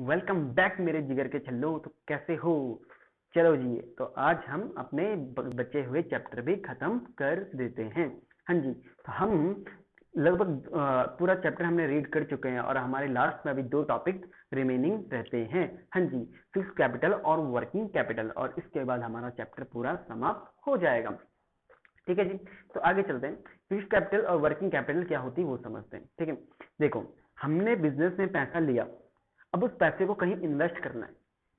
Welcome back मेरे जिगर के छल्लो। तो कैसे हो? चलो जी, तो आज हम अपने बचे हुए चैप्टर भी खत्म कर देते हैं। हाँ जी, तो हम लगभग पूरा चैप्टर हमने रीड कर चुके हैं और हमारे लास्ट में अभी 2 टॉपिक रिमेनिंग रहते हैं। हाँ जी, फिक्स कैपिटल और वर्किंग कैपिटल, और इसके बाद हमारा चैप्टर पूरा समाप्त हो जाएगा। ठीक है जी, तो आगे चलते हैं। फिक्स कैपिटल और वर्किंग कैपिटल क्या होती है वो समझते हैं। ठीक है, देखो, हमने बिजनेस में पैसा लिया, अब उस पैसे को कहीं इन्वेस्ट करना है।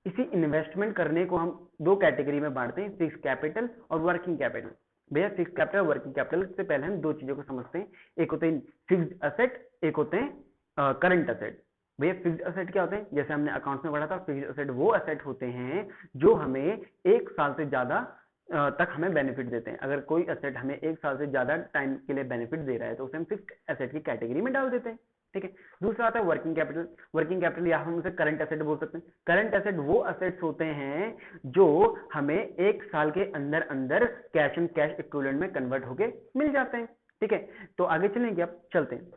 इसी इन्वेस्टमेंट करने को हम 2 कैटेगरी में बांटते हैं, फिक्स कैपिटल और वर्किंग कैपिटल। भैया फिक्स कैपिटल और वर्किंग कैपिटल से पहले हम 2 चीजों को समझते हैं। एक होते हैं फिक्स्ड असेट, एक होते हैं करंट असेट। भैया फिक्स्ड असेट क्या होते हैं? जैसे हमने अकाउंट्स में पढ़ा था, फिक्स्ड असेट वो असेट होते हैं जो हमें 1 साल से ज्यादा तक हमें बेनिफिट देते हैं। अगर कोई असेट हमें 1 साल से ज्यादा टाइम के लिए बेनिफिट दे रहा है तो उसे हम फिक्स्ड असेट की कैटेगरी में डाल देते हैं। ठीक है, दूसरा आता है वर्किंग कैपिटल। वर्किंग कैपिटल या हम उसे करंट एसेट बोल सकते हैं। करंट एसेट वो असेट्स होते हैं जो हमें 1 साल के अंदर अंदर कैश एंड कैश इक्विवेलेंट में कन्वर्ट होके मिल जाते हैं। ठीक है, तो आगे चलेंगे, अब चलते हैं।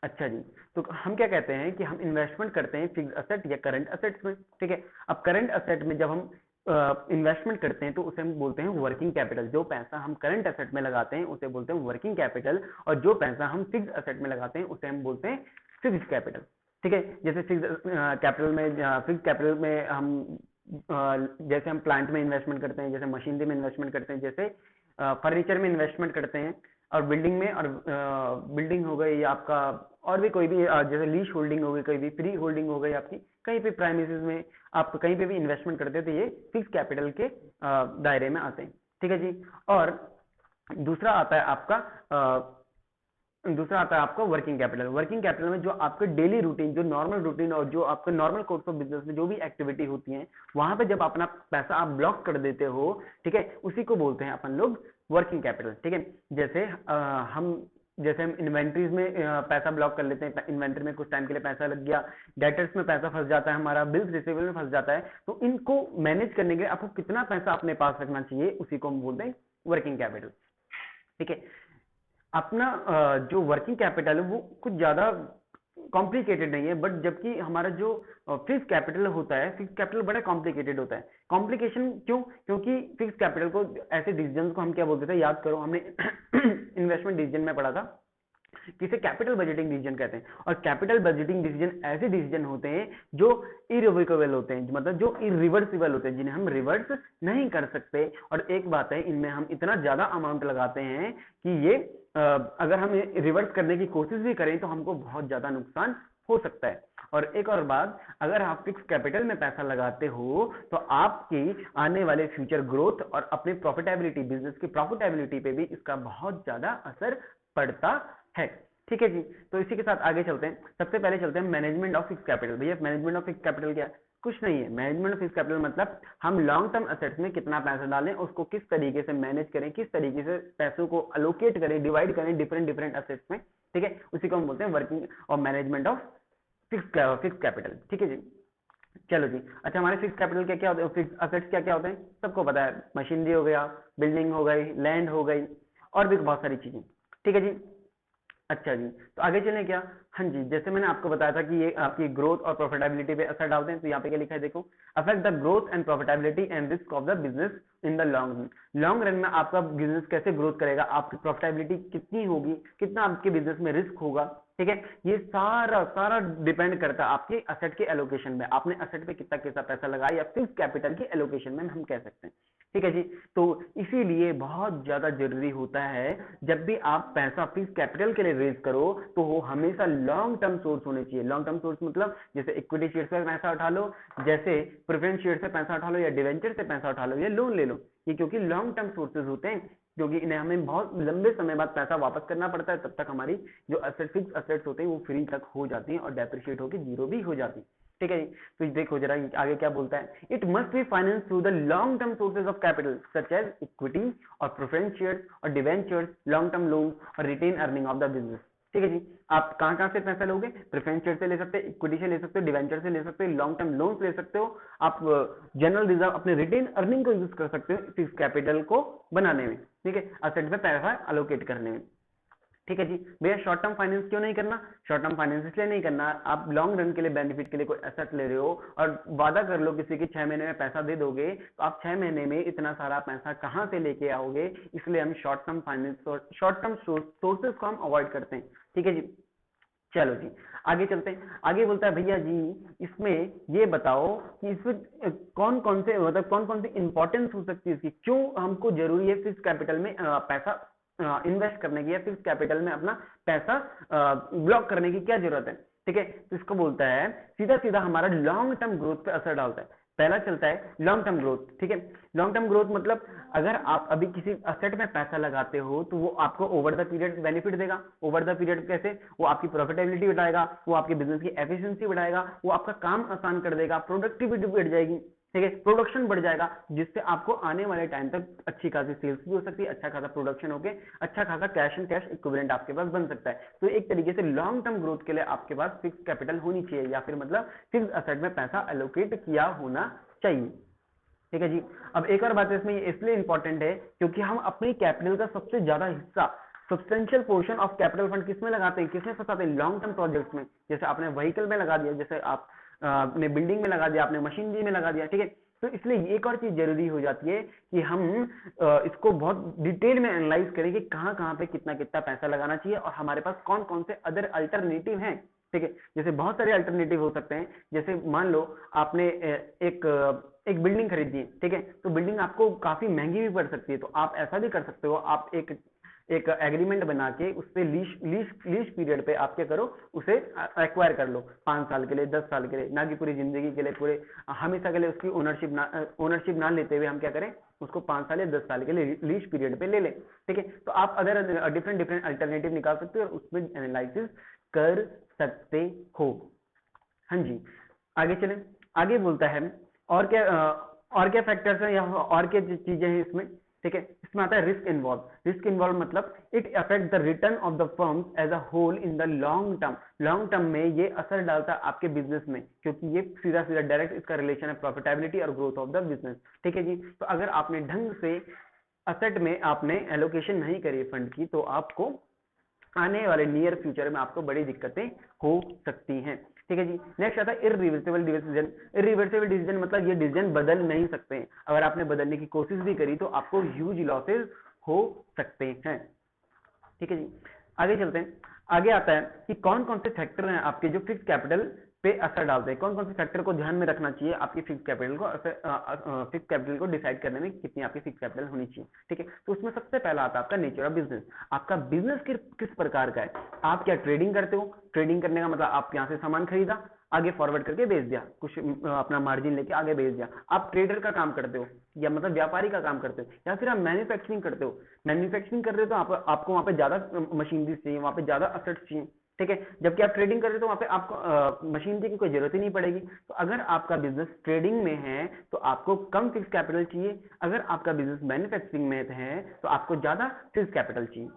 अच्छा जी, तो हम क्या कहते हैं कि हम इन्वेस्टमेंट करते हैं फिक्स असेट या करंट असेट्स में। ठीक है, अब करंट असेट में जब हम इन्वेस्टमेंट करते हैं तो उसे हम बोलते हैं वर्किंग कैपिटल। जो पैसा हम करंट असेट में लगाते हैं उसे बोलते हैं वर्किंग कैपिटल, और जो पैसा हम फिक्स असेट में लगाते हैं उसे हम बोलते हैं फिक्स कैपिटल। ठीक है, जैसे फिक्स कैपिटल में, फिक्स कैपिटल में हम जैसे हम प्लांट में इन्वेस्टमेंट करते हैं, जैसे मशीनरी में इन्वेस्टमेंट करते हैं, जैसे फर्नीचर में इन्वेस्टमेंट करते हैं, और बिल्डिंग में, और बिल्डिंग हो गई आपका, और भी कोई भी जैसे लीज होल्डिंग हो गई, कोई भी फ्री होल्डिंग हो गई आपकी, कहीं पे प्राइमिसेस में आप कहीं पे भी इन्वेस्टमेंट करते हैं तो ये फिक्स कैपिटल के दायरे में आते हैं। ठीक है जी, और दूसरा आता है आपका वर्किंग कैपिटल। वर्किंग कैपिटल में जो आपके डेली रूटीन, जो नॉर्मल रूटीन और जो आपके नॉर्मल कोर्स ऑफ बिजनेस में जो भी एक्टिविटी होती है, वहां पे जब अपना पैसा आप ब्लॉक कर देते हो, ठीक है, उसी को बोलते हैं अपन लोग वर्किंग कैपिटल। ठीक है, जैसे हम इन्वेंट्रीज में पैसा ब्लॉक कर लेते हैं, इन्वेंट्री में कुछ टाइम के लिए पैसा लग गया, डेटर्स में पैसा फंस जाता है, हमारा बिल्स रिसीवेबल में फंस जाता है, तो इनको मैनेज करने के लिए आपको कितना पैसा अपने पास रखना चाहिए, उसी को हम बोलते हैं वर्किंग कैपिटल। ठीक है, अपना जो वर्किंग कैपिटल है वो कुछ ज्यादा कॉम्प्लिकेटेड नहीं है, बट जबकि हमारा जो फिक्स कैपिटल होता है, फिक्स कैपिटल बड़ा कॉम्प्लिकेटेड होता है। कॉम्प्लिकेशन क्यों? क्योंकि फिक्स कैपिटल को, ऐसे डिसीजन को हम क्या बोलते थे, याद करो, हमने इन्वेस्टमेंट डिसीजन में पढ़ा था, किसे कैपिटल बजटिंग डिसीजन कहते हैं। और कैपिटल बजटिंग डिसीजन ऐसे डिसीजन होते हैं जो इरिवोकेबल होते हैं, मतलब जो इरिवर्सिबल होते हैं, जिन्हें हम रिवर्स नहीं कर सकते। और एक बात है, इनमें हम इतना ज्यादा अमाउंट लगाते हैं कि ये अगर हम रिवर्स करने की कोशिश भी करें तो हमको बहुत ज्यादा नुकसान हो सकता है। और एक और बात, अगर आप फिक्स कैपिटल में पैसा लगाते हो तो आपकी आने वाले फ्यूचर ग्रोथ और अपनी प्रॉफिटेबिलिटी, बिजनेस की प्रॉफिटेबिलिटी पे भी इसका बहुत ज्यादा असर पड़ता है। ठीक है जी, तो इसी के साथ आगे चलते हैं। सबसे पहले चलते हैं मैनेजमेंट ऑफ फिक्स कैपिटल। भैया मैनेजमेंट ऑफ फिक्स कैपिटल क्या है? कुछ नहीं है। मैनेजमेंट ऑफ फिक्स कैपिटल मतलब हम लॉन्ग टर्म असेट्स में कितना पैसा डालें, उसको किस तरीके से मैनेज करें, किस तरीके से पैसों को अलोकेट करें, डिवाइड करें डिफरेंट डिफरेंट असेट्स में। ठीक है, उसी को हम बोलते हैं वर्किंग और मैनेजमेंट ऑफ फिक्स कैपिटल। ठीक है जी, चलो जी। अच्छा, हमारे फिक्स कैपिटल क्या क्या होते हैं, फिक्स असेट्स क्या क्या होते हैं, सबको पता है। मशीनरी हो गया, बिल्डिंग हो गई, लैंड हो गई, और भी बहुत सारी चीजें। ठीक है जी, अच्छा जी, तो आगे चलें क्या? हाँ जी, जैसे मैंने आपको बताया था कि ये आपकी ग्रोथ और प्रॉफिटेबिलिटी पे असर डालते हैं, तो यहाँ पे क्या लिखा है देखो, affect the growth and profitability and risk of the business in the long run. Long run में आपका बिजनेस कैसे ग्रोथ करेगा, आपकी प्रॉफिटेबिलिटी कितनी होगी, कितना आपके बिजनेस में रिस्क होगा। ठीक है, ये सारा सारा डिपेंड करता है आपके असेट के एलोकेशन में, आपने असेट पे कितना कैसा पैसा लगाया, या फिक्स कैपिटल के एलोकेशन में हम कह सकते हैं। ठीक है जी, तो इसीलिए बहुत ज्यादा जरूरी होता है जब भी आप पैसा फिक्स कैपिटल के लिए रेज करो तो वो हमेशा लॉन्ग टर्म सोर्स होने चाहिए। लॉन्ग टर्म सोर्स मतलब जैसे इक्विटी शेयर से पैसा उठा लो, जैसे प्रेफरेंस शेयर से पैसा उठा लो, या डिवेंचर से पैसा उठा लो, या लोन ले लो। ये क्योंकि लॉन्ग टर्म सोर्सेज होते हैं, क्योंकि इन्हें हमें बहुत लंबे समय बाद पैसा वापस करना पड़ता है, तब तक हमारी जो फिक्स असेट्स होते हैं वो फ्री तक हो जाती हैं और डेप्रिशिएट होकर जीरो भी हो जाती है। ठीक है, तो देखो जरा आगे क्या बोलता है, it must be finance through the long term sources of capital such as equity और प्रेफरेंस शेयर्स और डिवेंचर्स, लॉन्ग टर्म लोन और retain earning of the business. ठीक है जी, आप कहां कहां से पैसा लोगे? प्रेफरेंस शेयर से ले सकते हैं, इक्विटी से ले सकते हो, डिवेंचर से ले सकते हो, लॉन्ग टर्म लोन ले सकते हो, आप जनरल रिजर्व अपने रिटेन अर्निंग को यूज कर सकते हो फिक्स कैपिटल को बनाने में। ठीक है, असेट पे पैसा अलोकेट करने में। ठीक है जी। भैया शॉर्ट टर्म फाइनेंस क्यों नहीं करना? शॉर्ट टर्म फाइनेंस इसलिए नहीं करना, आप लॉन्ग रन के लिए बेनिफिट के लिए कोई एसेट ले रहे हो और वादा कर लो किसी की 6 महीने में पैसा दे दोगे, तो आप 6 महीने में इतना सारा पैसा कहाँ से लेके आओगे? इसलिए हम शॉर्ट टर्म फाइनेंस और शॉर्ट टर्म सोर्सेज को हम अवॉइड करते हैं। ठीक है जी, चलो जी आगे चलते हैं। आगे बोलता है भैया जी इसमें ये बताओ कि इसमें कौन कौन से मतलब कौन कौन सी इंपॉर्टेंस हो सकती है इसकी, क्यों हमको जरूरी है फिक्स कैपिटल में पैसा इन्वेस्ट करने की, या फिक्स कैपिटल में अपना पैसा ब्लॉक करने की क्या जरूरत है? ठीक है, तो इसको बोलता है सीधा सीधा हमारा लॉन्ग टर्म ग्रोथ पे असर डालता है। पहला चलता है लॉन्ग टर्म ग्रोथ। ठीक है, लॉन्ग टर्म ग्रोथ मतलब अगर आप अभी किसी असेट में पैसा लगाते हो तो वो आपको ओवर द पीरियड बेनिफिट देगा। ओवर द पीरियड कैसे? वो आपकी प्रॉफिटेबिलिटी बढ़ाएगा, वो आपके बिजनेस की एफिशिएंसी बढ़ाएगा, वो आपका काम आसान कर देगा, प्रोडक्टिविटी बढ़ जाएगी, ठीक है, प्रोडक्शन बढ़ जाएगा, जिससे आपको आने वाले टाइम तक अच्छी खासी सेल्स भी हो सकती है, अच्छा खासा प्रोडक्शन होके अच्छा खासा कैश एंड कैश इक्विवेलेंट आपके पास बन सकता है। तो एक तरीके से लॉन्ग टर्म ग्रोथ के लिए आपके पास फिक्स कैपिटल होनी चाहिए, या फिर मतलब फिक्स असेट में पैसा एलोकेट किया होना चाहिए। ठीक है जी। अब एक और बात है इसमें, ये इसलिए इंपॉर्टेंट है क्योंकि हम अपनी कैपिटल का सबसे ज्यादा हिस्सा, substantial portion of capital fund किसमें लगाते हैं, किसमें फंसाते हैं? लॉन्ग टर्म प्रोजेक्ट्स में। जैसे आपने व्हीकल में लगा दिया, जैसे आपने बिल्डिंग में लगा दिया, आपने मशीनरी में लगा दिया। ठीक है, तो इसलिए एक और चीज जरूरी हो जाती है कि हम इसको बहुत डिटेल में एनालाइज करें कि कहाँ कहाँ पे कितना कितना पैसा लगाना चाहिए और हमारे पास कौन कौन से अदर अल्टरनेटिव हैं। ठीक है, जैसे बहुत सारे अल्टरनेटिव हो सकते हैं। जैसे मान लो आपने एक बिल्डिंग खरीदी है, ठीक है, तो बिल्डिंग आपको काफी महंगी भी पड़ सकती है, तो आप ऐसा भी कर सकते हो, आप एक एक एग्रीमेंट बना के उस पे लीज पीरियड पे आप क्या करो, उसे एक्वायर कर लो 5 साल के लिए, 10 साल के लिए, ना कि पूरी जिंदगी के लिए, पूरे हमेशा के लिए उसकी ओनरशिप ना लेते हुए हम क्या करें, उसको 5 साल या 10 साल के लिए लीज पीरियड पे ले लें। ठीक है, तो आप अदर डिफरेंट डिफरेंट अल्टरनेटिव निकाल सकते हो और उसमें एनालिसिस कर सकते हो। हाँ जी, आगे चलें। आगे बोलता है और क्या फैक्टर्स हैं या और क्या चीजें हैं इसमें? ठीक है, इसमें आता है रिस्क इन्वॉल्व। रिस्क इन्वॉल्व मतलब it affect the return of the firm as a whole in the long term. Long term में ये असर डालता है आपके बिजनेस में, क्योंकि ये सीधा सीधा डायरेक्ट इसका रिलेशन है प्रॉफिटेबिलिटी और ग्रोथ ऑफ द बिजनेस। ठीक है जी, तो अगर आपने ढंग से असेट में आपने एलोकेशन नहीं करी फंड की, तो आपको आने वाले नियर फ्यूचर में आपको बड़ी दिक्कतें हो सकती हैं। ठीक है जी, नेक्स्ट आता है इरिवर्सिबल डिसीजन। इरिवर्सिबल डिसीजन मतलब ये डिसीजन बदल नहीं सकते हैं, अगर आपने बदलने की कोशिश भी करी तो आपको ह्यूज लॉसेस हो सकते हैं। ठीक है जी, आगे चलते हैं। आगे आता है कि कौन कौन से फैक्टर हैं आपके जो फिक्स कैपिटल पे असर डालते हैं, कौन कौन से फैक्टर को ध्यान में रखना चाहिए आपकी फिक्स कैपिटल को डिसाइड करने में कितनी आपकी फिक्स कैपिटल होनी चाहिए। ठीक है, तो उसमें सबसे पहला आता है आपका नेचर ऑफ बिजनेस। आपका बिजनेस किस प्रकार का है? आप क्या ट्रेडिंग करते हो? ट्रेडिंग करने का मतलब आप यहाँ से सामान खरीदा, आगे फॉरवर्ड करके बेच दिया, कुछ अपना मार्जिन लेके आगे बेच दिया। आप ट्रेडर का काम करते हो या मतलब व्यापारी का काम करते हो, या फिर आप मैन्युफैक्चरिंग करते हो। मैन्युफैक्चरिंग कर रहे हो तो आपको वहां पे ज्यादा मशीनरी चाहिए, वहां पे ज्यादा असेट्स चाहिए। ठीक है, जबकि आप ट्रेडिंग कर रहे हो तो वहां पे आपको मशीनरी की कोई जरूरत ही नहीं पड़ेगी। तो अगर आपका बिजनेस ट्रेडिंग में है तो आपको कम फिक्स कैपिटल चाहिए, अगर आपका बिजनेस मैन्युफैक्चरिंग में है तो आपको ज्यादा फिक्स कैपिटल चाहिए।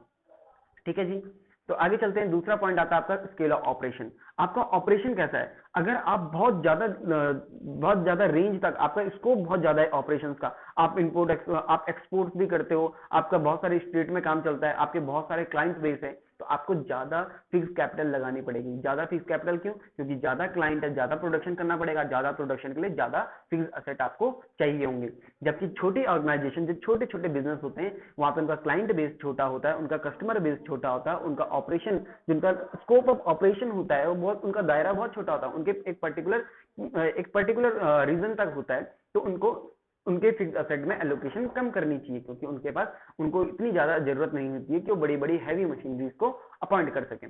ठीक है जी, तो आगे चलते हैं। दूसरा पॉइंट आता है आपका स्केल ऑफ ऑपरेशन। आपका ऑपरेशन कैसा है? अगर आप बहुत ज्यादा रेंज तक, आपका स्कोप बहुत ज्यादा है ऑपरेशंस का, आप आप एक्सपोर्ट भी करते हो, आपका बहुत सारे स्टेट में काम चलता है, आपके बहुत सारे क्लाइंट बेस है, तो आपको ज्यादा फिक्स कैपिटल लगानी पड़ेगी। ज्यादा फिक्स कैपिटल क्यों? क्योंकि ज्यादा क्लाइंट है, ज्यादा प्रोडक्शन करना पड़ेगा, ज्यादा प्रोडक्शन के लिए ज्यादा फिक्स असेट आपको चाहिए होंगे। जबकि छोटी ऑर्गेनाइजेशन, जो छोटे छोटे बिजनेस होते हैं, वहां पे उनका क्लाइंट बेस छोटा होता है, उनका कस्टमर बेस छोटा होता है, उनका ऑपरेशन, जिनका स्कोप ऑफ ऑपरेशन होता है वो बहुत, उनका दायरा बहुत छोटा होता है, उनके एक पर्टिकुलर रीजन तक होता है, तो उनके फिक्स असेट में एलोकेशन कम करनी चाहिए, क्योंकि उनको इतनी ज्यादा जरूरत नहीं होती है कि वो बड़ी बड़ी हैवी मशीनरीज को अपॉइंट कर सकें।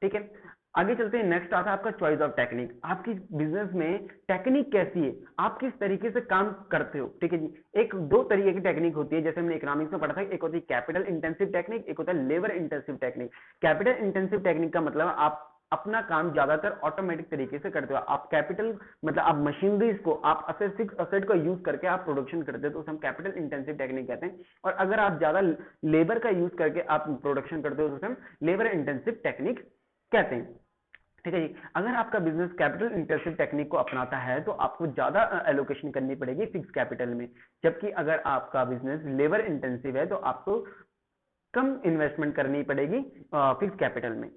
ठीक है, आगे चलते हैं। नेक्स्ट आता है आपका चॉइस ऑफ टेक्निक। आपकी बिजनेस में टेक्निक कैसी है, आप किस तरीके से काम करते हो। ठीक है जी, एक दो तरीके की टेक्निक होती है, जैसे हमने इकोनॉमिक्स में पढ़ा था, एक होती है कैपिटल इंटेंसिव टेक्निक, एक होता है labour intensive technique. Capital intensive technique का मतलब आप अपना काम ज्यादातर ऑटोमेटिक तरीके से करते हो। आप कैपिटल मतलब आप मशीनरीज को, आप फिक्स असेट को यूज करके आप प्रोडक्शन करते हो, तो उसे हम कैपिटल इंटेंसिव टेक्निक कहते हैं। और अगर आप ज्यादा लेबर का यूज करके आप प्रोडक्शन करते हो तो उसे हम लेबर इंटेंसिव टेक्निक कहते हैं। ठीक है जी, अगर आपका बिजनेस कैपिटल इंटेंसिव टेक्निक को अपनाता है तो आपको ज्यादा एलोकेशन करनी पड़ेगी फिक्स कैपिटल में, जबकि अगर आपका बिजनेस लेबर इंटेंसिव है तो आपको कम इन्वेस्टमेंट करनी पड़ेगी फिक्स कैपिटल में।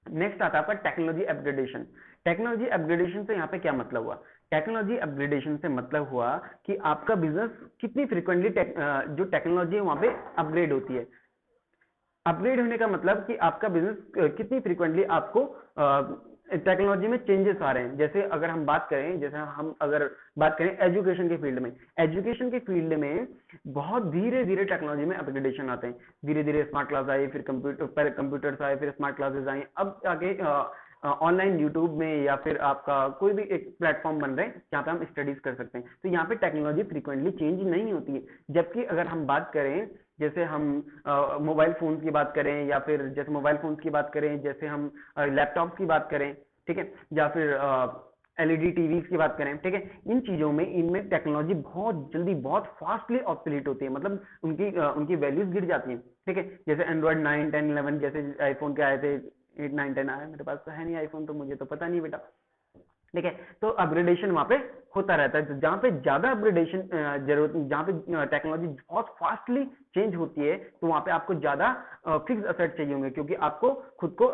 नेक्स्ट आता है आपका टेक्नोलॉजी अपग्रेडेशन। टेक्नोलॉजी अपग्रेडेशन से यहाँ पे क्या मतलब हुआ? टेक्नोलॉजी अपग्रेडेशन से मतलब हुआ कि आपका बिजनेस कितनी फ्रिक्वेंटली जो टेक्नोलॉजी है वहां पे अपग्रेड होती है। अपग्रेड होने का मतलब कि आपका बिजनेस कितनी फ्रिक्वेंटली आपको टेक्नोलॉजी में चेंजेस आ रहे हैं। जैसे अगर हम बात करें, जैसे हम अगर बात करें एजुकेशन के फील्ड में, एजुकेशन के फील्ड में बहुत धीरे धीरे टेक्नोलॉजी में अपग्रेडेशन आते हैं। धीरे धीरे स्मार्ट क्लास आई, फिर कंप्यूटर्स आए, फिर स्मार्ट क्लासेस आई, अब आगे ऑनलाइन यूट्यूब में या फिर आपका कोई भी एक प्लेटफॉर्म बन रहे हैं जहाँ पे हम स्टडीज कर सकते हैं। तो यहाँ पे टेक्नोलॉजी फ्रीक्वेंटली चेंज नहीं होती है। जबकि अगर हम बात करें, जैसे हम मोबाइल फोन्स की बात करें, या फिर जैसे मोबाइल फोन्स की बात करें, जैसे हम लैपटॉप की बात करें, ठीक है, या फिर एलईडी टीवीज की बात करें, ठीक है, इन चीजों में इनमें टेक्नोलॉजी बहुत जल्दी बहुत फास्टली ऑब्सोलीट होती है, मतलब उनकी वैल्यूज गिर जाती हैं। ठीक है, जैसे एंड्रॉइड 9, 10, 11 जैसे आईफोन के आए थे, 8, 9, 10 आया, मेरे पास तो है नहीं आईफोन, तो मुझे तो पता नहीं बेटा। ठीक है, तो अपग्रेडेशन वहां पे होता रहता है। जहां पे ज्यादा अपग्रेडेशन जरूरत, जहां पे टेक्नोलॉजी बहुत फास्टली चेंज होती है, तो वहां पे आपको ज्यादा फिक्स असेट चाहिए होंगे, क्योंकि आपको खुद को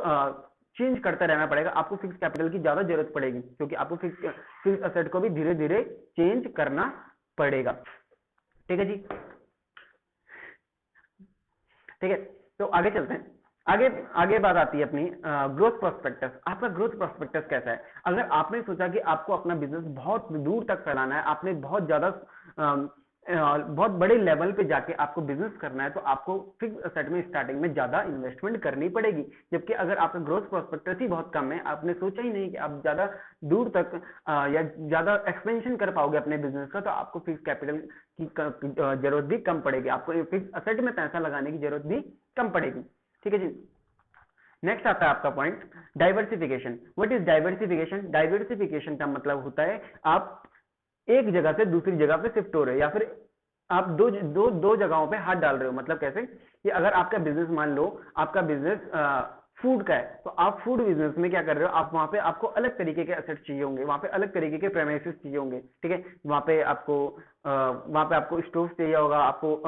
चेंज करता रहना पड़ेगा। आपको फिक्स कैपिटल की ज्यादा जरूरत पड़ेगी, क्योंकि आपको फिक्स असेट को भी धीरे धीरे चेंज करना पड़ेगा। ठीक है जी, ठीक है, तो आगे चलते हैं। आगे आगे बात आती है अपनी ग्रोथ प्रोस्पेक्टस। आपका ग्रोथ प्रोस्पेक्टस कैसा है? अगर आपने सोचा कि आपको अपना बिजनेस बहुत दूर तक फैलाना है, आपने बहुत ज्यादा बहुत बड़े लेवल पे जाके आपको बिजनेस करना है, तो आपको फिक्स असेट में स्टार्टिंग में ज्यादा इन्वेस्टमेंट करनी पड़ेगी। जबकि अगर आपका ग्रोथ प्रोस्पेक्टस ही बहुत कम है, आपने सोचा ही नहीं कि आप ज्यादा दूर तक या ज्यादा एक्सपेंशन कर पाओगे अपने बिजनेस का, तो आपको फिक्स कैपिटल की जरूरत भी कम पड़ेगी, आपको फिक्स असेट में पैसा लगाने की जरूरत भी कम पड़ेगी। ठीक है जी, नेक्स्ट आता है आपका point diversification. What is diversification? Diversification का मतलब होता है आप एक जगह से दूसरी जगह पे शिफ्ट हो रहे हो, या फिर आप दो जगहों पे हाथ डाल रहे हो। मतलब कैसे कि अगर आपका बिजनेस, मान लो आपका बिजनेस फूड का है, तो आप फूड बिजनेस में क्या कर रहे हो, आप वहां पे आपको अलग तरीके के एसेट चाहिए होंगे, वहां पे अलग तरीके के प्रेमाइसेस चाहिए होंगे। ठीक है, वहां पे आपको स्टोव चाहिए होगा, आपको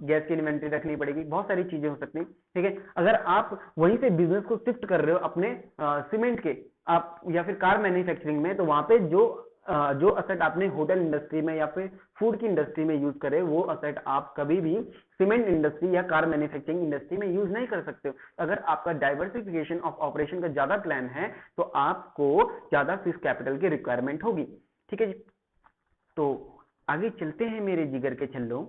गैस की इन्वेंट्री रखनी पड़ेगी, बहुत सारी चीजें हो सकती हैं। ठीक है, अगर आप वहीं से बिजनेस को शिफ्ट कर रहे हो अपने सीमेंट के, आप या फिर कार मैन्युफैक्चरिंग में, तो वहां पे जो असेट आपने होटल इंडस्ट्री में या फिर फूड की इंडस्ट्री में यूज करे, वो असेट आप कभी भी सीमेंट इंडस्ट्री या कार मैन्युफैक्चरिंग इंडस्ट्री में यूज नहीं कर सकते हो। अगर आपका डाइवर्सिफिकेशन ऑफ ऑपरेशन का ज्यादा प्लान है, तो आपको ज्यादा फिक्स कैपिटल की रिक्वायरमेंट होगी। ठीक है जी, तो आगे चलते हैं मेरे जिगर के छल्लो।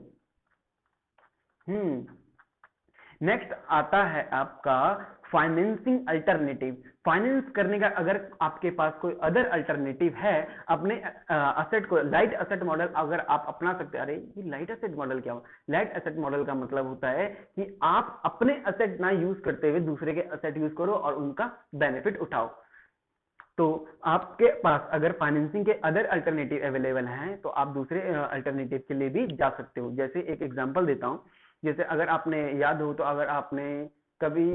नेक्स्ट आता है आपका फाइनेंसिंग अल्टरनेटिव। फाइनेंस करने का अगर आपके पास कोई अदर अल्टरनेटिव है, अपने असेट को, लाइट असेट मॉडल अगर आप अपना सकते हैं। अरे ये लाइट असेट मॉडल क्या हुआ? लाइट असेट मॉडल का मतलब होता है कि आप अपने असेट ना यूज करते हुए दूसरे के असेट यूज करो और उनका बेनिफिट उठाओ। तो आपके पास अगर फाइनेंसिंग के अदर अल्टरनेटिव अवेलेबल हैं, तो आप दूसरे अल्टरनेटिव के लिए भी जा सकते हो। जैसे एक एग्जांपल देता हूं, जैसे अगर आपने याद हो तो, अगर आपने कभी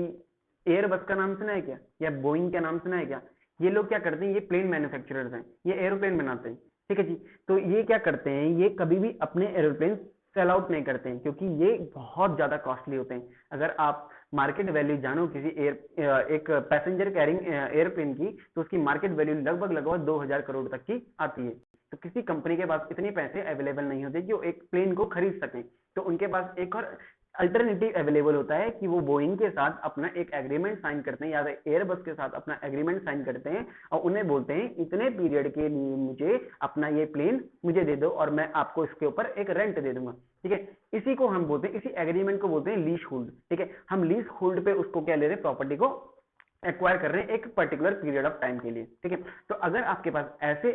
एयरबस का नाम सुना है क्या, या बोइंग का नाम सुना है क्या? ये लोग क्या करते हैं, ये प्लेन मैन्युफैक्चरर्स हैं, ये एरोप्लेन बनाते हैं। ठीक है जी, तो ये क्या करते हैं, ये कभी भी अपने एरोप्लेन सेल आउट नहीं करते हैं, क्योंकि ये बहुत ज्यादा कॉस्टली होते हैं। अगर आप मार्केट वैल्यू जानो किसी एक पैसेंजर कैरिंग एयरप्लेन की, तो उसकी मार्केट वैल्यू लगभग 2000 करोड़ तक की आती है। तो किसी कंपनी के पास इतने पैसे अवेलेबल नहीं होते कि वो एक प्लेन को खरीद सकें। तो उनके पास एक और अल्टरनेटिव अवेलेबल होता है कि वो बोइंग के साथ अपना एक एग्रीमेंट साइन करते हैं, या एयरबस के साथ अपना एग्रीमेंट साइन करते हैं, और उन्हें बोलते हैं इतने पीरियड के लिए मुझे अपना ये प्लेन मुझे दे दो, और मैं आपको इसके ऊपर एक रेंट दे दूंगा। ठीक है, इसी को हम बोलते हैं, इसी एग्रीमेंट को बोलते हैं लीज होल्ड। ठीक है, हम लीज होल्ड पे उसको क्या ले रहे हैं, प्रॉपर्टी को एक्वायर कर रहे हैं एक पर्टिकुलर पीरियड ऑफ टाइम के लिए। ठीक है, तो अगर आपके पास ऐसे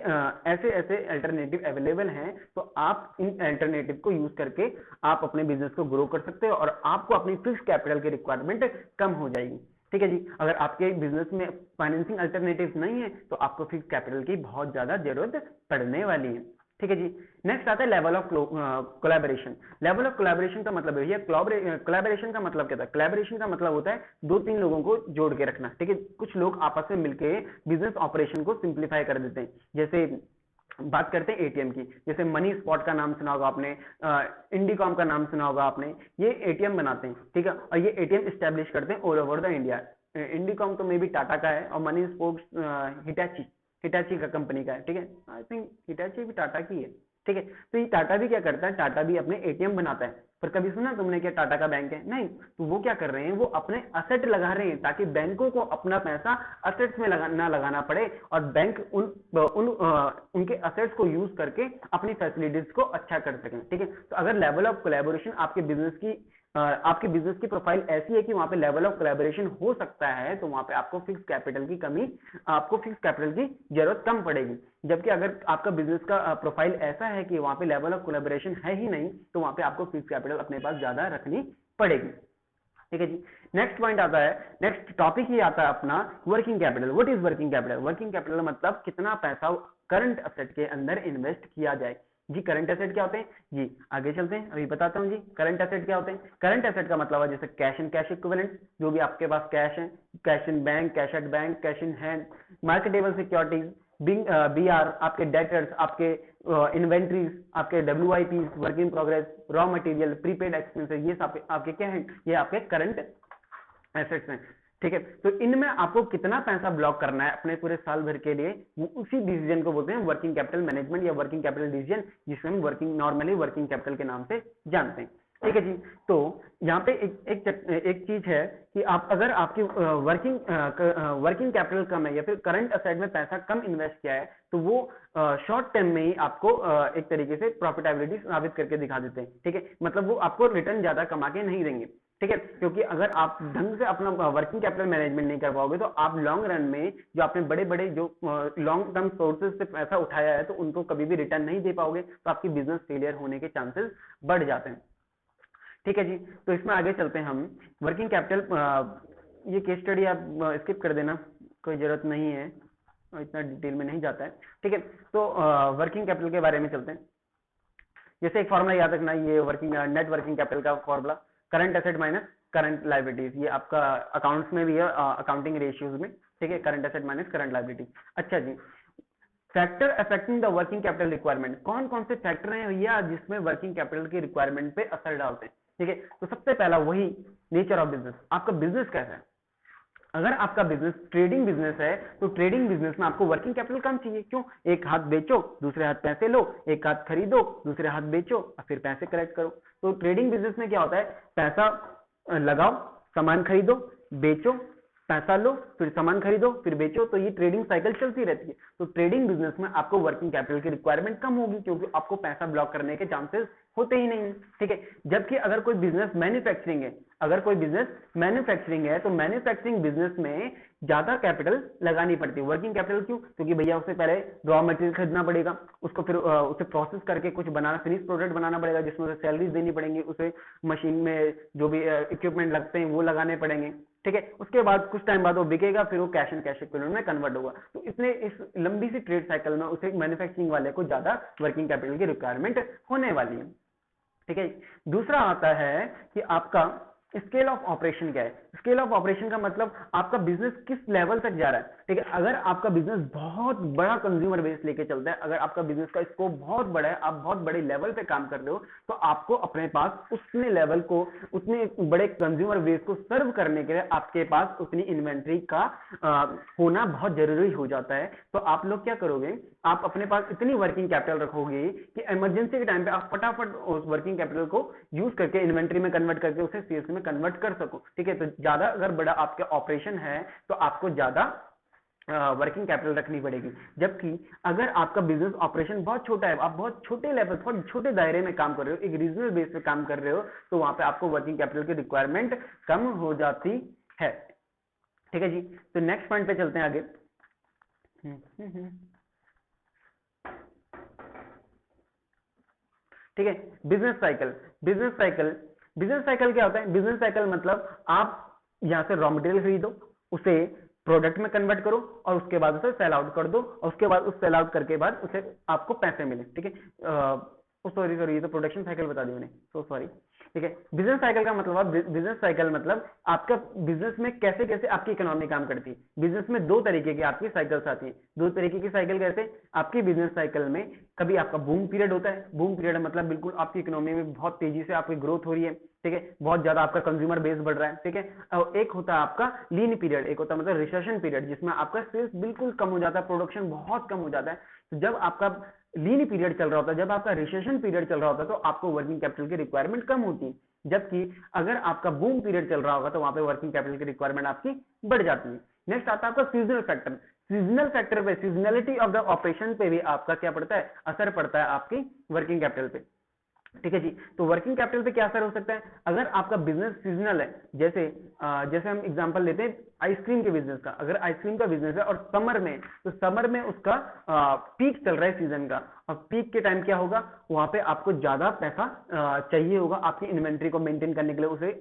अल्टरनेटिव अवेलेबल हैं, तो आप इन अल्टरनेटिव को यूज करके आप अपने बिजनेस को ग्रो कर सकते हो, और आपको अपनी फिक्स कैपिटल की रिक्वायरमेंट कम हो जाएगी। ठीक है जी, अगर आपके बिजनेस में फाइनेंसिंग अल्टरनेटिव नहीं है, तो आपको फिक्स कैपिटल की बहुत ज्यादा जरूरत पड़ने वाली है। ठीक है जी, नेक्स्ट आता है level of collaboration. Level of collaboration का मतलब है, कोलैबोरेशन का मतलब क्या था? कोलैबोरेशन का मतलब होता है 2-3 लोगों को जोड़ के रखना। ठीक है, कुछ लोग आपस में मिलके बिजनेस ऑपरेशन को सिंप्लीफाई कर देते हैं। जैसे बात करते हैं एटीएम की, जैसे मनी स्पॉट का नाम सुना होगा आपने, इंडीकॉम का नाम सुना होगा आपने। ये एटीएम बनाते हैं, ठीक है, और ये एटीएम स्टैब्लिश करते हैं ऑल ओवर द इंडिया। इंडीकॉम तो मे बी टाटा का है, और मनी स्पॉट हिटाची हिटाची का कंपनी का है, ठीक है, आई थिंक हिटाची भी टाटा की है, ठीक है। तो ये टाटा भी क्या करता है, टाटा भी अपने एटीएम बनाता है। पर कभी सुना तुमने क्या टाटा का बैंक है? नहीं। तो वो क्या कर रहे हैं, वो अपने असेट लगा रहे हैं ताकि बैंकों को अपना पैसा असेट्स में ना लगाना पड़े, और बैंक उनके असेट्स को यूज करके अपनी फैसिलिटीज को अच्छा कर सकें, ठीक है। तो अगर लेवल ऑफ कोलैबोरेशन आपके बिजनेस की प्रोफाइल ऐसी है कि वहां पे लेवल ऑफ कोलैबोरेशन हो सकता है, तो वहां पे आपको फिक्स कैपिटल की जरूरत कम पड़ेगी। जबकि अगर आपका बिजनेस का प्रोफाइल ऐसा है कि वहां पे लेवल ऑफ कोलैबोरेशन है ही नहीं, तो वहां पे आपको फिक्स कैपिटल अपने पास ज्यादा रखनी पड़ेगी, ठीक है जी। नेक्स्ट पॉइंट आता है, नेक्स्ट टॉपिक ही आता है अपना working capital. What is working capital? Working capital मतलब कितना पैसा करंट असेट के अंदर इन्वेस्ट किया जाए। जी करंट एसेट क्या होते हैं? जी आगे चलते हैं, अभी बताता हूं जी करंट एसेट क्या होते हैं। करंट एसेट का मतलब है जैसे कैश एंड कैश इक्विवेलेंट, जो भी आपके पास कैश है, cash in bank, cash at bank, cash in hand, marketable securities, BR, आपके डेटर्स, आपके इन्वेंट्रीज, आपके WIP, work in progress, raw material, prepaid expenses, ये सब आपके क्या हैं? ये आपके करंट एसेट्स हैं, ठीक है। तो इनमें आपको कितना पैसा ब्लॉक करना है अपने पूरे साल भर के लिए, उसी डिसीजन को बोलते हैं वर्किंग कैपिटल मैनेजमेंट या वर्किंग कैपिटल डिसीजन, जिसमें हम नॉर्मली वर्किंग कैपिटल के नाम से जानते हैं, ठीक है जी। तो यहाँ पे एक चीज है कि आप अगर आपकी वर्किंग कैपिटल कम है या फिर करंट असेट में पैसा कम इन्वेस्ट किया है, तो वो शॉर्ट टर्म में ही आपको एक तरीके से प्रॉफिटेबिलिटी साबित करके दिखा देते हैं, ठीक है। मतलब वो आपको रिटर्न ज्यादा कमा के नहीं देंगे, ठीक है, क्योंकि अगर आप ढंग से अपना वर्किंग कैपिटल मैनेजमेंट नहीं कर पाओगे, तो आप लॉन्ग रन में जो आपने बड़े बड़े जो लॉन्ग टर्म सोर्सेज से पैसा उठाया है, तो उनको कभी भी रिटर्न नहीं दे पाओगे, तो आपकी बिजनेस फेलियर होने के चांसेस बढ़ जाते हैं, ठीक है जी। तो इसमें आगे चलते हैं हम। वर्किंग कैपिटल, ये केस स्टडी आप स्किप कर देना, कोई जरूरत नहीं है, इतना डिटेल में नहीं जाता है, ठीक है। तो वर्किंग कैपिटल के बारे में चलते हैं। जैसे एक फॉर्मूला याद रखना, ये नेट वर्किंग कैपिटल का formula, current asset minus current liabilities, ये आपका अकाउंट्स में भी है, अकाउंटिंग रेशियोज में, ठीक है, current asset minus current liability. अच्छा जी, factor affecting the working capital requirement, कौन कौन से फैक्टर हैं भैया जिसमें वर्किंग कैपिटल की रिक्वायरमेंट पे असर डालते हैं, ठीक है। तो सबसे पहला वही नेचर ऑफ बिजनेस, आपका बिजनेस कैसा है। अगर आपका बिजनेस ट्रेडिंग बिजनेस है, तो ट्रेडिंग बिजनेस में आपको वर्किंग कैपिटल कम चाहिए, क्यों? एक हाथ बेचो, दूसरे हाथ पैसे लो, एक हाथ खरीदो, दूसरे हाथ बेचो, और फिर पैसे कलेक्ट करो। तो ट्रेडिंग बिजनेस में क्या होता है, पैसा लगाओ, सामान खरीदो, बेचो, पैसा लो, फिर सामान खरीदो, फिर बेचो, तो ये ट्रेडिंग साइकिल चलती रहती है। तो ट्रेडिंग बिजनेस में आपको वर्किंग कैपिटल की रिक्वायरमेंट कम होगी, क्योंकि आपको पैसा ब्लॉक करने के चांसेस होते ही नहीं, ठीक है। जबकि अगर कोई बिजनेस मैन्युफैक्चरिंग है, तो मैन्युफैक्चरिंग बिजनेस में ज्यादा कैपिटल लगानी पड़ती है। वर्किंग कैपिटल क्यों? क्योंकि भैया उससे पहले रॉ मटेरियल खरीदना पड़ेगा, उसको फिर उसे प्रोसेस करके कुछ बनाना, फिनिश प्रोडक्ट बनाना पड़ेगा, जिसमें उसे सैलरीज देनी पड़ेंगी, उसे मशीन में जो भी इक्विपमेंट लगते हैं वो लगाने पड़ेंगे, ठीक है। उसके बाद कुछ टाइम बाद वो बिकेगा, फिर वो कैश एंड कैश इक्विवेलेंट में कन्वर्ट होगा। तो इसलिए इस लंबी सी ट्रेड साइकिल में उसे मैन्युफैक्चरिंग वाले को ज्यादा वर्किंग कैपिटल की रिक्वायरमेंट होने वाली है, ठीक है। दूसरा आता है कि आपका स्केल ऑफ ऑपरेशन क्या है। स्केल ऑफ ऑपरेशन का मतलब आपका बिजनेस किस लेवल तक जा रहा है, ठीक है। अगर आपका बिजनेस बहुत बड़ा कंज्यूमर बेस लेके चलता है, अगर आपका बिजनेस का स्कोप बहुत बड़ा है, आप बहुत बड़े लेवल पे काम कर रहे हो, तो आपको अपने पास उतने लेवल को, उतने बड़े कंज्यूमर बेस को सर्व करने के लिए आपके पास उतनी इन्वेंट्री का होना बहुत जरूरी हो जाता है। तो आप लोग क्या करोगे, आप अपने पास इतनी वर्किंग कैपिटल रखोगे कि इमरजेंसी के टाइम पे आप फटाफट उस वर्किंग कैपिटल को यूज करके इन्वेंट्री में कन्वर्ट करके उसे सेल्स में कन्वर्ट कर सको, ठीक है। तो ज्यादा अगर बड़ा आपका ऑपरेशन है, तो आपको ज्यादा वर्किंग कैपिटल रखनी पड़ेगी। जबकि अगर आपका बिजनेस ऑपरेशन बहुत छोटा है, आप बहुत छोटे लेवल, बहुत छोटे दायरे में काम कर रहे हो, एक रीजनल बेस पे काम कर रहे हो, तो वहां पे आपको वर्किंग कैपिटल की रिक्वायरमेंट कम हो जाती है, ठीक है जी। तो नेक्स्ट पॉइंट पे चलते हैं आगे। ठीक है, बिजनेस साइकिल। बिजनेस साइकिल क्या होता है? बिजनेस साइकिल मतलब आप यहां से रॉ मटेरियल खरीदो, उसे प्रोडक्ट में कन्वर्ट करो, और उसके बाद उसे सेल आउट कर दो, और उसके बाद उस सेल आउट करके बाद उसे आपको पैसे मिले, ठीक है। सॉरी ये तो प्रोडक्शन साइकिल बता दी मैंने, सो सॉरी। ठीक है। बिजनेस साइकिल का मतलब, बिजनेस साइकिल मतलब आपका बिजनेस में कैसे कैसे आपकी इकोनॉमी काम करती है। बिजनेस में दो तरीके की आपकी साइकिल्स आती है। दो तरीके की साइकिल कैसे, आपकी बिजनेस साइकिल में कभी आपका बूम पीरियड होता है, बूम पीरियड मतलब बिल्कुल आपकी इकोनॉमी में बहुत तेजी से आपकी ग्रोथ हो रही है, ठीक है, बहुत ज्यादा आपका कंज्यूमर बेस बढ़ रहा है, ठीक है। और एक होता है आपका लीन पीरियड, एक होता है मतलब रिसेशन पीरियड, जिसमें आपका सेल्स बिल्कुल कम हो जाता है, प्रोडक्शन बहुत कम हो जाता है। तो जब आपका लीन पीरियड चल रहा होता है, जब आपका रिसेशन पीरियड चल रहा होता है, तो आपको वर्किंग कैपिटल की रिक्वायरमेंट कम होती है। जबकि अगर आपका बूम पीरियड चल रहा होगा तो वहां पे वर्किंग कैपिटल की रिक्वायरमेंट आपकी बढ़ जाती है। नेक्स्ट आता है आपका सीजनल फैक्टर। सीजनल फैक्टर पे, सीजनलिटी ऑफ द ऑपरेशन पे भी आपका क्या पड़ता है, असर पड़ता है आपकी वर्किंग कैपिटल पे, ठीक है जी। तो वर्किंग कैपिटल पे क्या असर हो सकता है, अगर आपका बिजनेस सीजनल है, जैसे जैसे हम एग्जांपल लेते हैं आइसक्रीम के बिजनेस का। अगर आइसक्रीम का बिजनेस है और समर में, तो समर में उसका पीक चल रहा है सीजन का, और पीक के टाइम क्या होगा, वहां पे आपको ज्यादा पैसा चाहिए होगा आपकी इन्वेंट्री को मेंटेन करने के लिए, उसे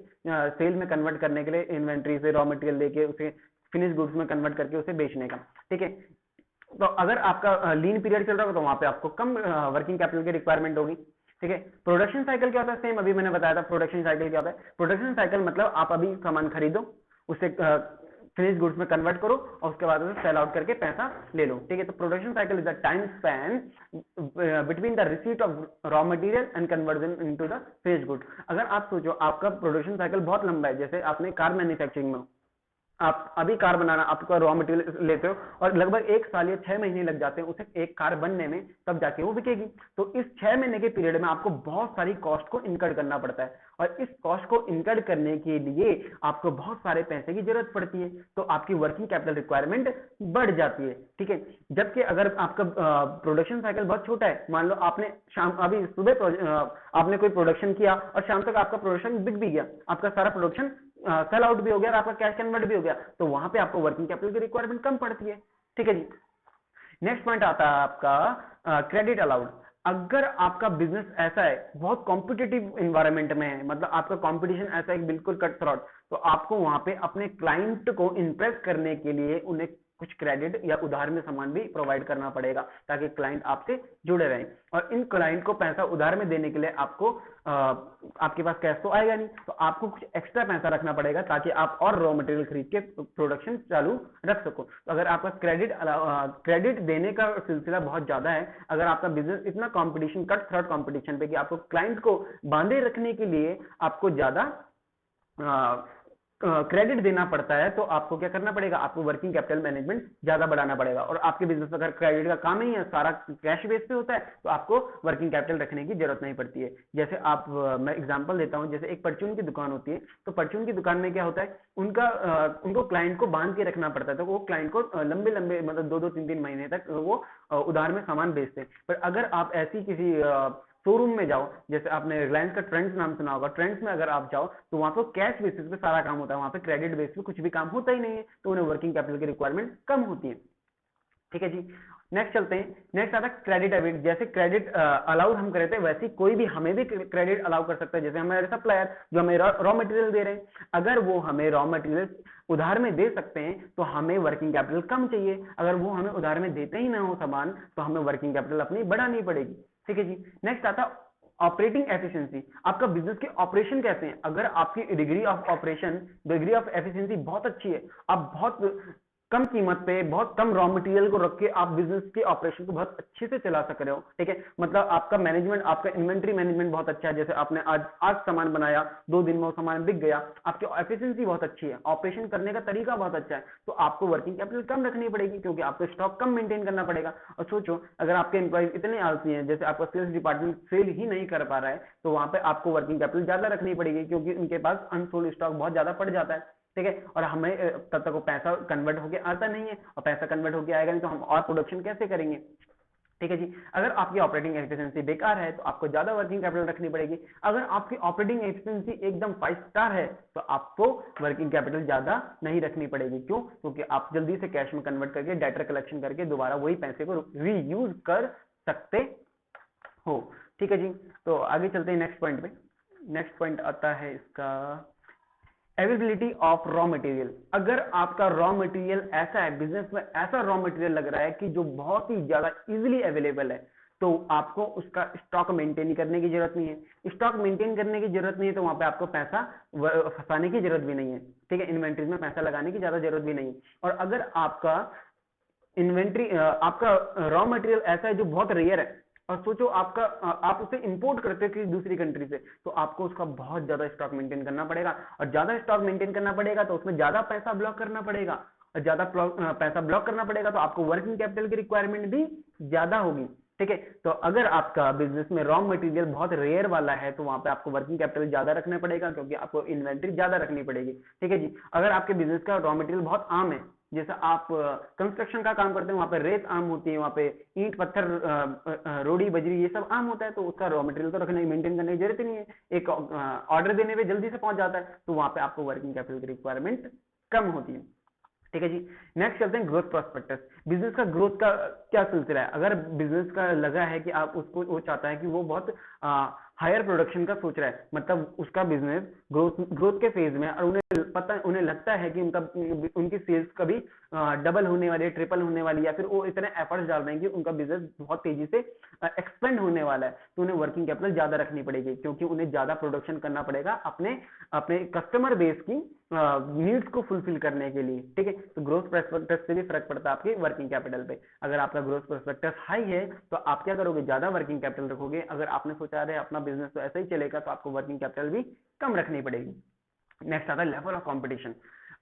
सेल में कन्वर्ट करने के लिए, इन्वेंट्री से रॉ मटेरियल लेके उसे फिनिश गुड्स में कन्वर्ट करके उसे बेचने का, ठीक है। तो अगर आपका लीन पीरियड चल रहा होगा तो वहां पे आपको कम वर्किंग कैपिटल की रिक्वायरमेंट होगी, ठीक है। प्रोडक्शन साइकिल क्या होता है, सेम अभी मैंने बताया था। प्रोडक्शन साइकिल क्या होता है, प्रोडक्शन साइकिल मतलब आप अभी सामान खरीदो, उसे फिनिश गुड्स में कन्वर्ट करो और उसके बाद उसे सेल आउट करके पैसा ले लो, ठीक है। तो production cycle is the time span between the receipt of raw material and conversion into the finish good. अगर आप सोचो आपका प्रोडक्शन साइकिल बहुत लंबा है, जैसे आपने कार मैन्युफैक्चरिंग में, आप अभी कार बनाना, आपका रॉ मटेरियल लेते हो और लगभग 1 साल या 6 महीने लग जाते हैं उसे एक कार बनने में, तब जाके वो बिकेगी। तो इस 6 महीने के पीरियड में आपको बहुत सारी कॉस्ट को इनकर्ड करना पड़ता है, और इस कॉस्ट को इनकर्ड करने के लिए आपको बहुत सारे पैसे की जरूरत पड़ती है, तो आपकी वर्किंग कैपिटल रिक्वायरमेंट बढ़ जाती है, ठीक है। जबकि अगर आपका प्रोडक्शन साइकिल बहुत छोटा है, मान लो आपने शाम, अभी सुबह आपने कोई प्रोडक्शन किया और शाम तक आपका प्रोडक्शन बिक भी गया, आपका सारा प्रोडक्शन सेल आउट भी हो गया और आपका कैश कन्वर्ट भी हो गया, तो वहां पे आपको वर्किंग कैपिटल की रिक्वायरमेंट कम पड़ती है, ठीक है जी। नेक्स्ट पॉइंट आता है आपका क्रेडिट अलाउड। अगर आपका बिजनेस ऐसा है, बहुत कॉम्पिटिटिव इन्वायरमेंट में है, मतलब आपका कंपटीशन ऐसा है बिल्कुल कट थ्रोट, तो आपको वहां पे अपने क्लाइंट को इंप्रेस करने के लिए उन्हें कुछ क्रेडिट या उधार में सामान भी प्रोवाइड करना पड़ेगा, ताकि क्लाइंट आपसे जुड़े रहें। और इन क्लाइंट को पैसा उधार में देने के लिए आपको आपके पास कैश तो आएगा नहीं, तो आपको कुछ एक्स्ट्रा पैसा रखना पड़ेगा ताकि आप और रॉ मटेरियल खरीद के प्रोडक्शन चालू रख सको। तो अगर आपका क्रेडिट देने का सिलसिला बहुत ज्यादा है, अगर आपका बिजनेस इतना कंपटीशन, कट थ्रोट कंपटीशन पे कि आपको क्लाइंट को बांधे रखने के लिए आपको ज्यादा क्रेडिट देना पड़ता है, तो आपको क्या करना पड़ेगा, आपको वर्किंग कैपिटल मैनेजमेंट ज्यादा बढ़ाना पड़ेगा। और आपके बिजनेस में अगर क्रेडिट का काम ही है, सारा कैश बेस पे होता है, तो आपको वर्किंग कैपिटल रखने की जरूरत नहीं पड़ती है। जैसे आप मैं एग्जांपल देता हूं, जैसे एक परचून की दुकान होती है, तो परचून की दुकान में क्या होता है, उनको क्लाइंट को बांध के रखना पड़ता है, तो वो क्लाइंट को लंबे लंबे मतलब 2-2 3-3 महीने तक वो उधार में सामान बेचते हैं। पर अगर आप ऐसी किसी शोरूम में जाओ, जैसे आपने रिलायंस का ट्रेंड्स नाम सुना होगा, ट्रेंड्स में अगर आप जाओ तो वहां पर कैश बेसिस पे सारा काम होता है, वहां पे क्रेडिट बेसिस पे कुछ भी काम होता ही नहीं है, तो उन्हें वर्किंग कैपिटल की रिक्वायरमेंट कम होती है, ठीक है जी। नेक्स्ट चलते हैं, नेक्स्ट आता है क्रेडिट अवेट। जैसे क्रेडिट अलाउड हम करते हैं, वैसे कोई भी हमें भी क्रेडिट अलाउ कर सकता है। जैसे हमारे सप्लायर जो हमें रॉ मटेरियल दे रहे हैं, अगर वो हमें रॉ मटेरियल उधार में दे सकते हैं तो हमें वर्किंग कैपिटल कम चाहिए। अगर वो हमें उधार में देते ही ना हो सामान, तो हमें वर्किंग कैपिटल अपनी बढ़ानी पड़ेगी, ठीक है जी। नेक्स्ट आता ऑपरेटिंग एफिशिएंसी। आपका बिजनेस के ऑपरेशन कैसे हैं, अगर आपकी degree of operation, degree of efficiency बहुत अच्छी है, आप बहुत कम कीमत पे बहुत कम रॉ मटेरियल को रख के आप बिजनेस के ऑपरेशन को बहुत अच्छे से चला सक रहे हो, ठीक है। मतलब आपका मैनेजमेंट, आपका इन्वेंट्री मैनेजमेंट बहुत अच्छा है, जैसे आपने आज सामान बनाया, 2 दिन में वो सामान बिक गया, आपकी एफिशिएंसी बहुत अच्छी है, ऑपरेशन करने का तरीका बहुत अच्छा है, तो आपको वर्किंग कैपिटल कम रखनी पड़ेगी, क्योंकि आपको स्टॉक कम मेंटेन करना पड़ेगा। और सोचो अगर आपके एम्प्लॉइज इतने आलसी हैं, जैसे आपका सेल्स डिपार्टमेंट सेल ही नहीं कर पा रहा है, तो वहां पे आपको वर्किंग कैपिटल ज्यादा रखनी पड़ेगी, क्योंकि उनके पास अनसोल्ड स्टॉक बहुत ज्यादा पड़ जाता है, ठीक है। और हमें तब तक वो पैसा कन्वर्ट होके आता नहीं है, और पैसा कन्वर्ट होके आएगा नहीं तो हम और प्रोडक्शन कैसे करेंगे, ठीक है जी। अगर आपकी ऑपरेटिंग एफिशिएंसी बेकार है तो आपको ज्यादा वर्किंग कैपिटल रखनी पड़ेगी। अगर आपकी ऑपरेटिंग एफिशिएंसी एकदम 5 स्टार है तो आपको वर्किंग कैपिटल ज्यादा नहीं रखनी पड़ेगी। क्यों? क्योंकि आप जल्दी से कैश में कन्वर्ट करके डेटर कलेक्शन करके दोबारा वही पैसे को रीयूज कर सकते हो, ठीक है जी। तो आगे चलते हैं नेक्स्ट पॉइंट पे। नेक्स्ट पॉइंट आता है इसका अवेलेबिलिटी ऑफ रॉ मटेरियल। अगर आपका रॉ मटेरियल ऐसा है, बिजनेस में ऐसा रॉ मटेरियल लग रहा है कि जो बहुत ही ज्यादा इजीली अवेलेबल है, तो आपको उसका स्टॉक मेंटेन करने की जरूरत नहीं है। स्टॉक मेंटेन करने की जरूरत नहीं है तो वहां पे आपको पैसा फंसाने की जरूरत भी नहीं है, ठीक है, इन्वेंट्रीज में पैसा लगाने की ज्यादा जरूरत भी नहीं है। और अगर आपका इन्वेंट्री आपका रॉ मटेरियल ऐसा है जो बहुत रेयर है, और सोचो आपका आप उसे इंपोर्ट करते हो किसी दूसरी कंट्री से, तो आपको उसका बहुत ज्यादा स्टॉक मेंटेन करना पड़ेगा, और ज्यादा स्टॉक मेंटेन करना पड़ेगा तो उसमें ज्यादा पैसा ब्लॉक करना पड़ेगा, और ज्यादा पैसा ब्लॉक करना पड़ेगा तो आपको वर्किंग कैपिटल की रिक्वायरमेंट भी ज्यादा होगी, ठीक है। तो अगर आपका बिजनेस में रॉ मटेरियल बहुत रेयर वाला है तो वहां पे आपको वर्किंग कैपिटल ज्यादा रखना पड़ेगा, क्योंकि आपको इन्वेंट्री ज्यादा रखनी पड़ेगी, ठीक है जी। अगर आपके बिजनेस का रॉ मटेरियल बहुत आम है, जैसे आप कंस्ट्रक्शन का काम करते हैं, वहां पे रेत आम होती है, वहां पे ईंट पत्थर रोड़ी बजरी ये सब आम होता है, तो उसका रॉ मटेरियल तो रखने मेंटेन करने की जरूरत ही नहीं है, एक ऑर्डर देने में जल्दी से पहुंच जाता है, तो वहां पे आपको वर्किंग कैपिटल की रिक्वायरमेंट कम होती है, ठीक है जी। नेक्स्ट चलते हैं ग्रोथ प्रोस्पेक्टस। बिजनेस का ग्रोथ का क्या सिलसिला है। अगर बिजनेस का लगा है कि आप उसको, वो चाहता है कि वो बहुत हायर प्रोडक्शन का सोच रहा है, मतलब उसका बिजनेस ग्रोथ के फेज में, और उन्हें लगता है कि उनकी सेल्स कभी डबल होने वाली है, ट्रिपल होने वाली है, या फिर वो इतने एफर्ट्स डाल रहे हैं कि उनका बिजनेस बहुत तेजी से एक्सपेंड होने वाला है, तो उन्हें वर्किंग कैपिटल ज्यादा रखनी पड़ेगी, क्योंकि उन्हें ज्यादा प्रोडक्शन करना पड़ेगा अपने अपने कस्टमर बेस की नीड्स को फुलफिल करने के लिए, ठीक है। तो ग्रोथ प्रोस्पेक्टस से भी फर्क पड़ता है आपके वर्किंग कैपिटल पे। अगर आपका ग्रोथ प्रोस्पेक्टस हाई है तो आप क्या करोगे, ज्यादा वर्किंग कैपिटल रखोगे। अगर आपने सोचा है अपना बिजनेस तो ऐसा ही चलेगा, तो आपको वर्किंग कैपिटल भी कम रखनी पड़ेगी। नेक्स्ट आता है लेवल ऑफ कंपटीशन।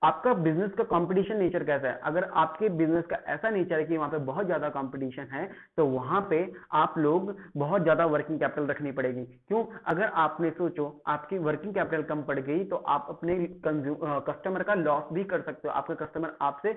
आपका बिजनेस का कंपटीशन नेचर कैसा है। अगर आपके बिजनेस का ऐसा नेचर है कि वहां पे बहुत ज्यादा कंपटीशन है, तो वहां पे आप लोग बहुत ज्यादा वर्किंग कैपिटल रखनी पड़ेगी। क्यों, अगर आपने सोचो आपकी वर्किंग कैपिटल कम पड़ गई तो आप अपने कस्टमर का लॉस भी कर सकते हो। आपके कस्टमर आपसे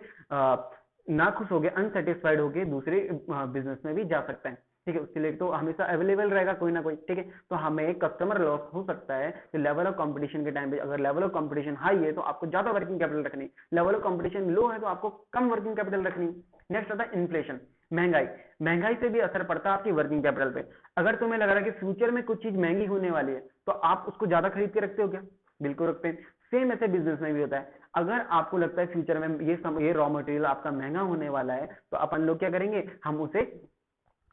नाखुश हो गए, अनसेटिस्फाइड हो गए, दूसरे बिजनेस में भी जा सकते हैं, ठीक है। उसके लिए तो हमेशा अवेलेबल रहेगा कोई ना कोई, ठीक है। तो हमें कस्टमर लॉस हो सकता है। तो लेवल ऑफ कंपटीशन के टाइम पे अगर लेवल ऑफ कंपटीशन हाई है तो आपको ज्यादा वर्किंग कैपिटल रखनी, लेवल ऑफ कंपटीशन लो है तो आपको कम वर्किंग कैपिटल रखनी। नेक्स्ट आता है इन्फ्लेशन, महंगाई। महंगाई से भी असर पड़ता है आपकी वर्किंग कैपिटल पे। अगर तुम्हें लग रहा है कि फ्यूचर में कुछ चीज महंगी होने वाली है तो आप उसको ज्यादा खरीद के रखते हो क्या, बिल्कुल रखते हैं। सेम ऐसे बिजनेस में भी होता है। अगर आपको लगता है फ्यूचर में ये रॉ मटेरियल आपका महंगा होने वाला है, तो अपन लोग क्या करेंगे, हम उसे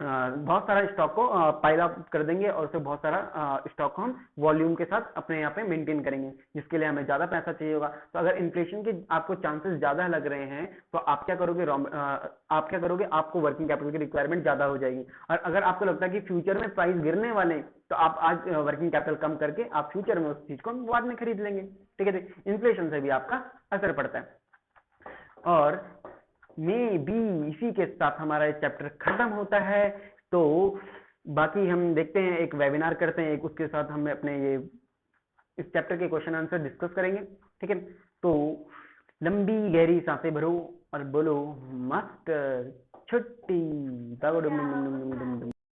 बहुत सारा स्टॉक को पाइल अप कर देंगे, और उसे बहुत सारा स्टॉक को हम वॉल्यूम के साथ अपने यहाँ पे मेंटेन करेंगे, जिसके लिए हमें ज्यादा पैसा चाहिए होगा। तो अगर इन्फ्लेशन के आपको चांसेस ज्यादा लग रहे हैं तो आप क्या करोगे, आपको वर्किंग कैपिटल की रिक्वायरमेंट ज्यादा हो जाएगी। और अगर आपको लगता है कि फ्यूचर में प्राइस गिरने वाले हैं, तो आप आज वर्किंग कैपिटल कम करके आप फ्यूचर में उस चीज को बाद में खरीद लेंगे, ठीक है। इन्फ्लेशन से भी आपका असर पड़ता है। और में भी इसी के साथ हमारा ये चैप्टर खत्म होता है। तो बाकी हम देखते हैं, एक वेबिनार करते हैं, एक उसके साथ हम अपने ये इस चैप्टर के क्वेश्चन आंसर डिस्कस करेंगे, ठीक है। तो लंबी गहरी सांसें भरो और बोलो मास्टर छुट्टी।